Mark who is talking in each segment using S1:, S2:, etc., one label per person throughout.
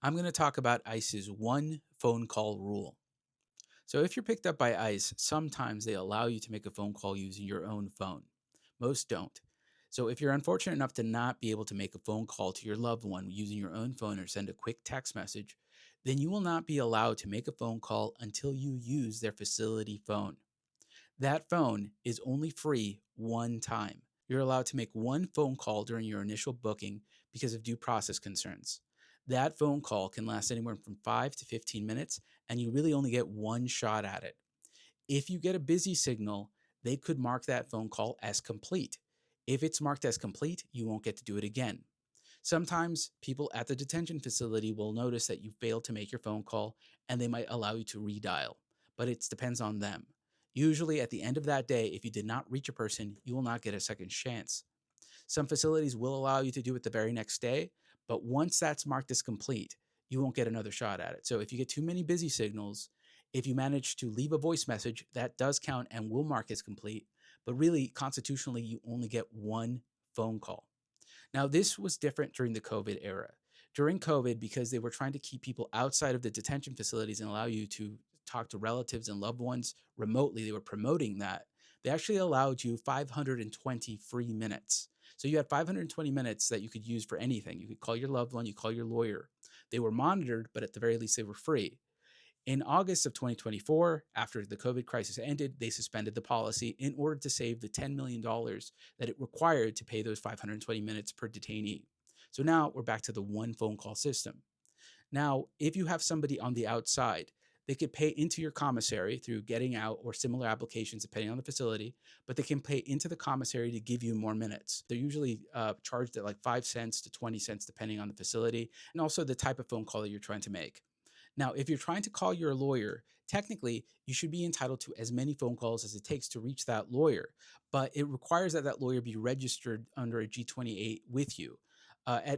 S1: I'm going to talk about ICE's one phone call rule. So, if you're picked up by ICE, sometimes they allow you to make a phone call using your own phone. Most don't. So, if you're unfortunate enough to not be able to make a phone call to your loved one using your own phone or send a quick text message, then you will not be allowed to make a phone call until you use their facility phone. That phone is only free one time. You're allowed to make one phone call during your initial booking because of due process concerns. That phone call can last anywhere from 5 to 15 minutes, and you really only get one shot at it. If you get a busy signal, they could mark that phone call as complete. If it's marked as complete, you won't get to do it again. Sometimes people at the detention facility will notice that you failed to make your phone call and they might allow you to redial, but it depends on them. Usually, at the end of that day, if you did not reach a person, you will not get a second chance. Some facilities will allow you to do it the very next day, but once that's marked as complete, you won't get another shot at it. So if you get too many busy signals, if you manage to leave a voice message, that does count and will mark as complete. But really, constitutionally, you only get one phone call. Now, this was different during the COVID era. During COVID, because they were trying to keep people outside of the detention facilities and allow you to talk to relatives and loved ones remotely, they were promoting that. They actually allowed you 520 free minutes. So you had 520 minutes that you could use for anything. You could call your loved one, you call your lawyer. They were monitored, but at the very least, they were free. In August of 2024, after the COVID crisis ended, they suspended the policy in order to save the $10 million dollars that it required to pay those 520 minutes per detainee. So now we're back to the one phone call system. Now, if you have somebody on the outside, they could pay into your commissary through getting out or similar applications, depending on the facility, but they can pay into the commissary to give you more minutes. They're usually charged at like 5 cents to 20 cents, depending on the facility and also the type of phone call that you're trying to make. Now, if you're trying to call your lawyer, technically you should be entitled to as many phone calls as it takes to reach that lawyer, but it requires that that lawyer be registered under a G28 with you.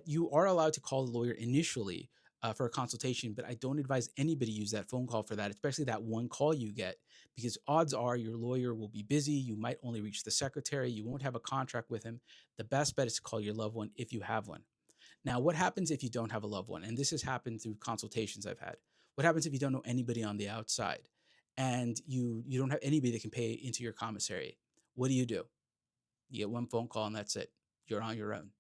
S1: You are allowed to call the lawyer initially for a consultation, but I don't advise anybody use that phone call for that, especially that one call you get, because odds are your lawyer will be busy. You might only reach the secretary. You won't have a contract with him. The best bet is to call your loved one if you have one. Now, what happens if you don't have a loved one? And this has happened through consultations I've had. What happens if you don't know anybody on the outside and you don't have anybody that can pay into your commissary? What do? You get one phone call and that's it. You're on your own.